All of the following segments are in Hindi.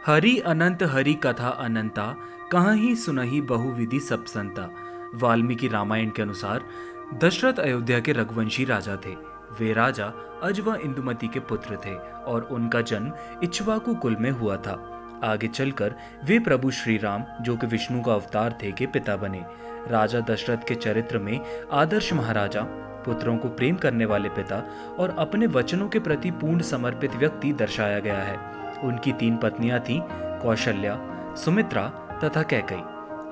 हरि अनंत हरि कथा अनंता, कहाँ ही सुनहि बहुविधि सब संता। वाल्मीकि रामायण के अनुसार दशरथ अयोध्या के रघुवंशी राजा थे। वे राजा अज व इंदुमती के पुत्र थे और उनका जन्म इक्ष्वाकु कुल में हुआ था। आगे चलकर वे प्रभु श्री राम, जो कि विष्णु का अवतार थे, के पिता बने। राजा दशरथ के चरित्र में आदर्श महाराजा, पुत्रों को प्रेम करने वाले पिता और अपने वचनों के प्रति पूर्ण समर्पित व्यक्ति दर्शाया गया है। उनकी 3 पत्नियां थीं, कौशल्या, सुमित्रा तथा कैकई।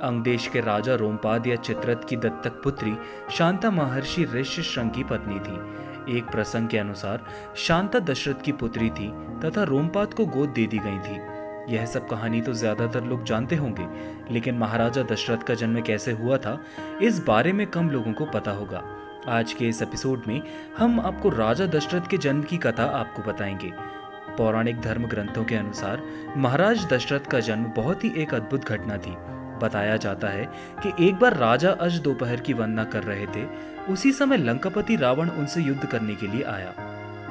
अंग देश के राजा रोमपाद या चित्ररथ की दत्तक पुत्री शांता महर्षि ऋष्यशृंग की पत्नी थी। एक प्रसंग के अनुसार शांता दशरथ की पुत्री थी तथा रोमपाद को गोद दे दी गई थी। यह सब कहानी तो ज्यादातर लोग जानते होंगे, लेकिन महाराजा दशरथ का जन्म कैसे हुआ था, इस बारे में कम लोगों को पता होगा। आज के इस एपिसोड में हम आपको राजा दशरथ के जन्म की कथा आपको बताएंगे। पौराणिक धर्म ग्रंथों के अनुसार महाराज दशरथ का जन्म बहुत ही एक अद्भुत घटना थी। बताया जाता है कि एक बार राजा अज दोपहर की वंदना कर रहे थे। उसी समय लंकापति रावण उनसे युद्ध करने के लिए आया।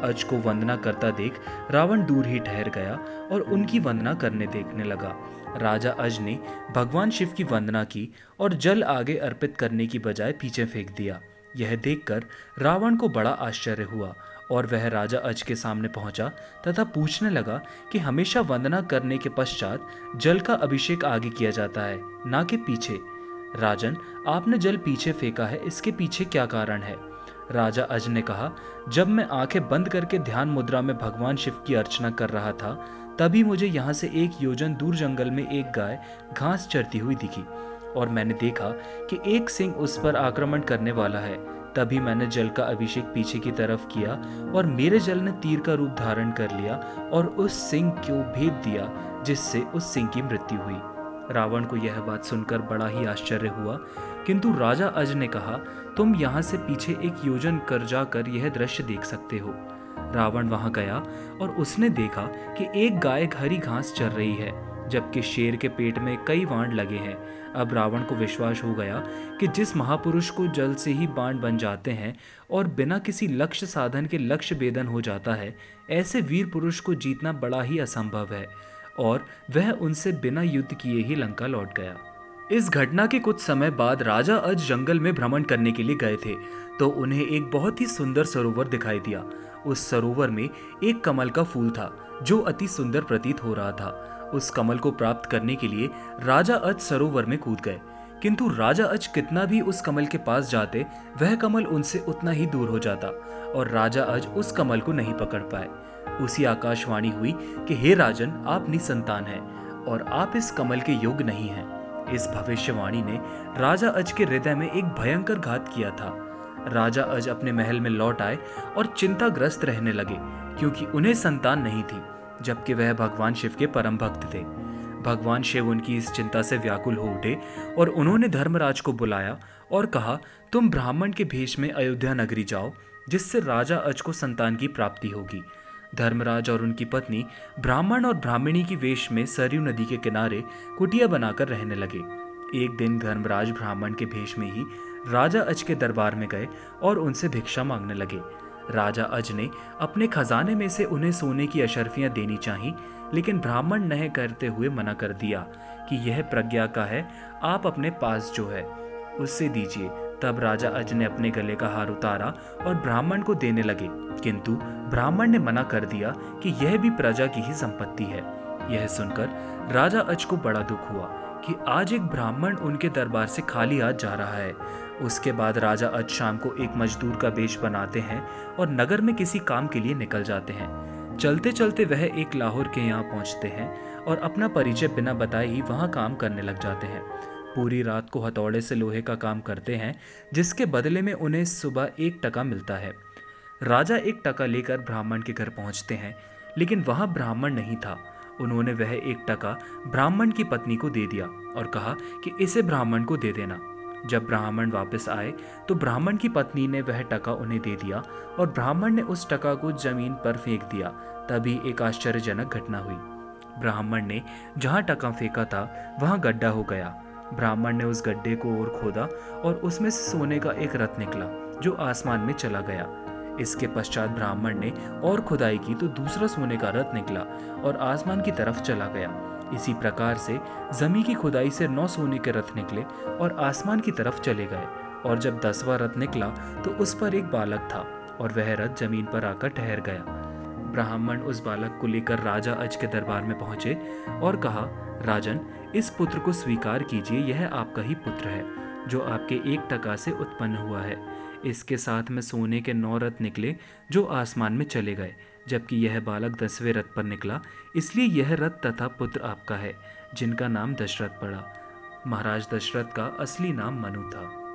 अज को वंदना करता देख रावण दूर ही ठहर गया और उनकी वंदना करने देखने लगा। राजा अज ने भगवान शिव की वंदना की और जल आगे अर्पित करने की बजाय पीछे फेंक दिया। यह देखकर रावण को बड़ा आश्चर्य हुआ और वह राजा अज के सामने पहुंचा तथा पूछने लगा कि हमेशा वंदना करने के पश्चात जल का अभिषेक आगे किया जाता है, ना कि पीछे। राजन, आपने जल पीछे फेंका है, इसके पीछे क्या कारण है? राजा अज ने कहा, जब मैं आंखें बंद करके ध्यान मुद्रा में भगवान शिव की अर्चना कर रहा था, तभी मुझे यहाँ से 1 योजन दूर जंगल में एक गाय घास चरती हुई दिखी और मैंने देखा कि एक सिंह उस पर आक्रमण करने वाला है। तभी मैंने जल का अभिषेक पीछे की तरफ किया और मेरे जल ने तीर का रूप धारण कर लिया और उस सिंह को भेद दिया, जिससे उस सिंह की मृत्यु हुई। रावण को यह बात सुनकर बड़ा ही आश्चर्य हुआ, किंतु राजा अज ने कहा, तुम यहाँ से पीछे 1 योजन कर जाकर यह दृश्य देख सकते हो। रावण वहां गया और उसने देखा कि एक गाय हरी घास चर रही है, जबकि शेर के पेट में कई बाण लगे हैं। अब रावण को विश्वास हो गया कि जिस महापुरुष को जल से ही बाण बन जाते हैं और बिना किसी लक्ष्य साधन के लक्ष्य भेदन हो जाता है, ऐसे वीर पुरुष को जीतना बड़ा ही असंभव है, और वह उनसे बिना युद्ध किए ही लंका लौट गया। इस घटना के कुछ समय बाद राजा अज जंगल में भ्रमण करने के लिए गए थे, तो उन्हें एक बहुत ही सुंदर सरोवर दिखाई दिया। उस सरोवर में एक कमल का फूल था जो अति सुंदर प्रतीत हो रहा था। उस कमल को प्राप्त करने के लिए राजा अज सरोवर में कूद गए, किंतु राजा अज कितना भी उस कमल के पास जाते, वह कमल उनसे उतना ही दूर हो जाता और राजा अज उस कमल को नहीं पकड़ पाए। उसी आकाशवाणी हुई कि हे राजन, आप निसंतान हैं और आप इस कमल के योग्य नहीं हैं। इस भविष्यवाणी ने राजा अज के हृदय में एक भयंकर घात किया था। राजा अज अपने महल में लौट आए और चिंताग्रस्त रहने लगे, क्योंकि उन्हें संतान नहीं थी, जबकि वह भगवान शिव के परम भक्त थे। भगवान शिव उनकी इस चिंता से व्याकुल हो उठे और उन्होंने धर्मराज को बुलाया और कहा, तुम ब्राह्मण के भेष में अयोध्या नगरी जाओ, जिससे राजा अज को संतान की प्राप्ति होगी। धर्मराज और उनकी पत्नी ब्राह्मण और ब्राह्मणी की वेश में सरयू नदी के किनारे कुटिया बनाकर रहने लगे। एक दिन धर्मराज ब्राह्मण के भेष में ही राजा अज के दरबार में गए और उनसे भिक्षा मांगने लगे। राजा अज ने अपने खजाने में से उन्हें सोने की अशर्फियां देनी चाहिए, लेकिन ब्राह्मण नह करते हुए मना कर दिया कि यह प्रज्ञा का है, आप अपने पास जो है उससे दीजिए। तब राजा अज ने अपने गले का हार उतारा और ब्राह्मण को देने लगे, किंतु ब्राह्मण ने मना कर दिया कि यह भी प्रजा की ही संपत्ति है। यह सुनकर राजा अज को बड़ा दुख हुआ कि आज एक ब्राह्मण उनके दरबार से खाली हाथ जा रहा है। उसके बाद राजा अज शाम को एक मजदूर का वेश बनाते हैं और नगर में किसी काम के लिए निकल जाते हैं। चलते चलते वह एक लाहौर के यहाँ पहुँचते हैं और अपना परिचय बिना बताए ही वहाँ काम करने लग जाते हैं। पूरी रात को हथौड़े से लोहे का काम करते हैं, जिसके बदले में उन्हें सुबह 1 टका मिलता है। राजा 1 टका लेकर ब्राह्मण के घर पहुँचते हैं, लेकिन वहाँ ब्राह्मण नहीं था। उन्होंने वह 1 टका ब्राह्मण की पत्नी को दे दिया और कहा कि इसे ब्राह्मण को दे देना। जब ब्राह्मण वापस आए तो ब्राह्मण की पत्नी ने वह टका उन्हें दे दिया और ब्राह्मण ने उस टका को जमीन पर फेंक दिया। तभी एक आश्चर्यजनक घटना हुई। ब्राह्मण ने जहाँ टका फेंका था वहाँ गड्ढा हो गया। ब्राह्मण ने उस गड्ढे को और खोदा और उसमें से सोने का एक रथ निकला जो आसमान में चला गया। इसके पश्चात ब्राह्मण ने और खुदाई की तो दूसरा सोने का रथ निकला और आसमान की तरफ चला गया। इसी प्रकार से जमीन की खुदाई से 9 सोने के रथ निकले और आसमान की तरफ चले गए। और जब 10वां रथ निकला तो उस पर एक बालक था और वह रथ जमीन पर आकर ठहर गया। ब्राह्मण उस बालक को लेकर राजा अज के दरबार में पहुंचे और कहा, राजन, इस पुत्र को स्वीकार कीजिए, यह आपका ही पुत्र है जो आपके 1 टका से उत्पन्न हुआ है। इसके साथ में सोने के 9 रथ निकले जो आसमान में चले गए, जबकि यह बालक 10वें रथ पर निकला, इसलिए यह रथ तथा पुत्र आपका है, जिनका नाम दशरथ पड़ा। महाराज दशरथ का असली नाम मनु था।